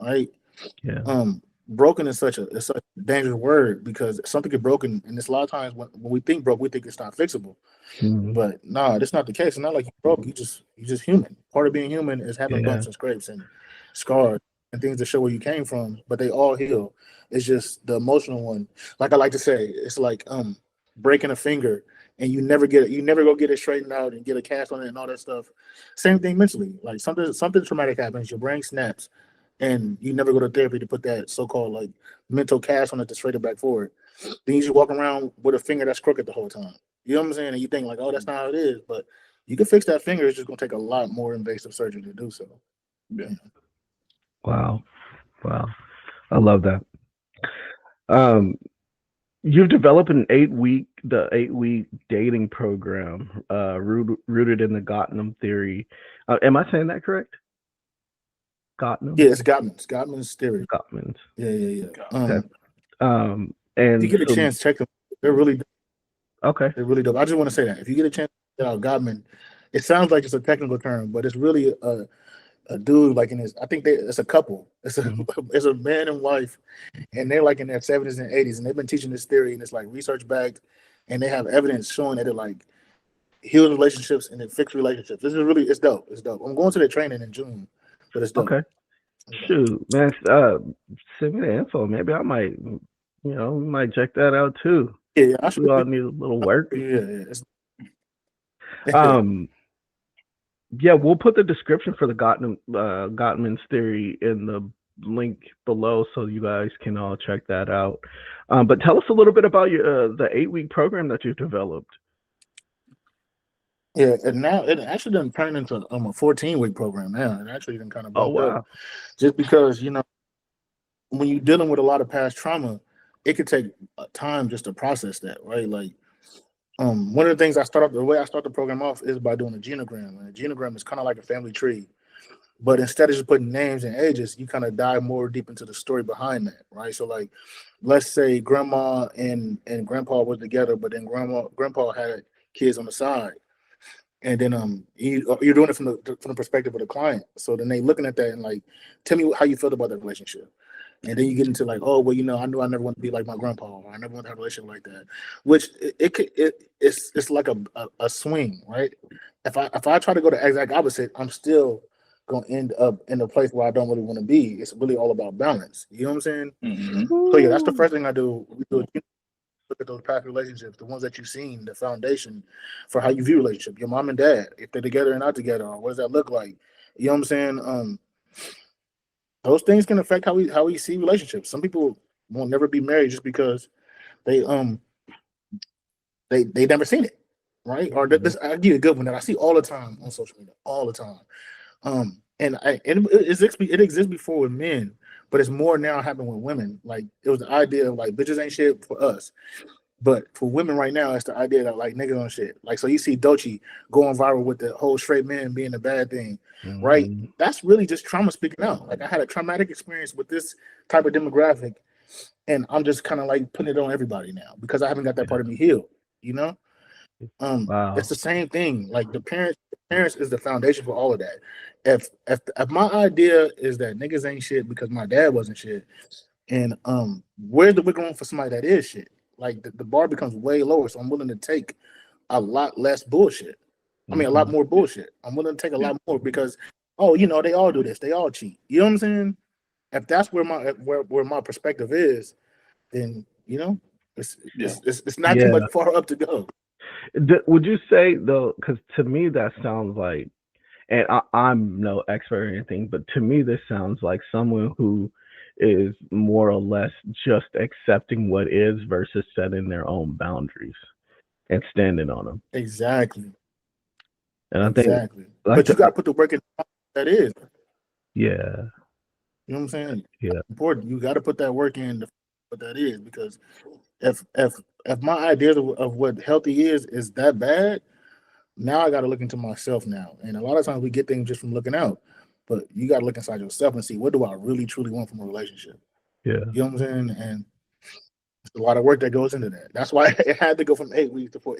right? Yeah. Broken is such a dangerous word because something get broken, and it's a lot of times when we think broke, we think it's not fixable. Mhm. But nah, that's not the case. It's not like you broke. You just human. Part of being human is having Yeah. bumps and scrapes and scars and things that show where you came from. But they all heal. It's just the emotional one. Like I like to say, it's like breaking a finger and you never go get it straightened out and get a cast on it and all that stuff. Same thing mentally. Like something traumatic happens, your brain snaps, and you never go to therapy to put that so called like mental cast on it to straighten it back forward. Then you just walk around with a finger that's crooked the whole time. You know what I'm saying? And you think like, oh, that's not how it is, but you can fix that finger. It's just gonna take a lot more invasive surgery to do so. Yeah. Yeah. Wow. Wow. I love that. Um, you've developed the 8 week dating program, rooted in the Gottman theory. Am I saying that correct? Gottman? Yeah, it's Gottman's theory. Gottman's. Yeah, yeah, yeah. Okay. If you And get a so, chance, check them. They're really okay. they're really dope. I just want to say that if you get a chance to check out Gottman, it sounds like it's a technical term, but it's really a dude like in his. I think it's a couple. It's a Mhm. it's a man and wife, and they're like in their 70s and 80s, and they've been teaching this theory, and it's like research backed, and they have evidence showing that it like heals relationships and it fixes relationships. This is really it's dope. It's dope. I'm going to the training in June, but it's dope. Okay. It's dope. Shoot, man. Send me the info. Maybe I might, might check that out too. Yeah, yeah, I should. We all need a little work. Yeah, yeah. Um, yeah, we'll put the description for the Gottman's theory in the link below, so you guys can all check that out. But tell us a little bit about the 8 week program that you've developed. Yeah, and now it actually done turn into a 14-week program now. It actually done kind of Oh bulked up wow. just because when you're dealing with a lot of past trauma, it could take time just to process that, right? Like one of the things the way I start the program off is by doing a genogram. And a genogram is kind of like a family tree, but instead of just putting names and ages, you kind of dive more deep into the story behind that, right? So like, let's say grandma and grandpa were together, but then grandpa had kids on the side, and then you're doing it from the perspective of the client. So then they looking at that and like, tell me how you felt about that relationship. And then you get into like, oh well, I knew I never want to be like my grandpa, or I never want to have a relationship like that. Which it's like a swing, right? If I try to go the exact opposite, I'm still gonna end up in a place where I don't really want to be. It's really all about balance. You know what I'm saying? Mm-hmm. So yeah, that's the Ooh. first thing I do. We do look at those past relationships, the ones that you've seen, the foundation for how you view relationship. Your mom and dad, if they're together or not together, or what does that look like? You know what I'm saying? Those things can affect how we see relationships. Some people won't never be married just because they they never seen it, right? Or Mhm. this I give you a good one that I see all the time on social media, all the time. And it exists before with men, but it's more now happening with women. Like it was the idea of like bitches ain't shit for us. But for women right now, it's the idea that like niggas on shit. Like so you see Dochi going viral with the whole straight man being a bad thing, right? Mhm. That's really just trauma speaking out. Like I had a traumatic experience with this type of demographic, and I'm just kind of like putting it on everybody now because I haven't got that part of Yeah. me healed. You know, it's Wow. the same thing. Like the parents is the foundation for all of that. If my idea is that niggas ain't shit because my dad wasn't shit, and where's the wiggle room for somebody that is shit? Like the bar becomes way lower, so I'm willing to take a lot less bullshit. I mean, a lot Mhm. more bullshit. I'm willing to take a Yeah. lot more because, oh, they all do this. They all cheat. You know what I'm saying? If that's where my perspective is, then it's Yeah. it's it's, it's not too much Yeah. far up to go. Would you say though? Because to me that sounds like, and I'm no expert or anything, but to me this sounds like someone who is more or less just accepting what is versus setting their own boundaries and standing on them. Exactly, And I think exactly. like But you got the to put the work in that is. yeah, You know what I'm saying? yeah, That's important. You got to put that work in to what that is because if if if my ideas of what healthy is that bad, now I got to look into myself now. And a lot of times we get things just from looking out, but you got to look inside yourself and see what do I really truly want from a relationship. yeah. You know what I'm saying? And there's a lot of work that goes into that. That's why it had to go from 8 weeks to 4.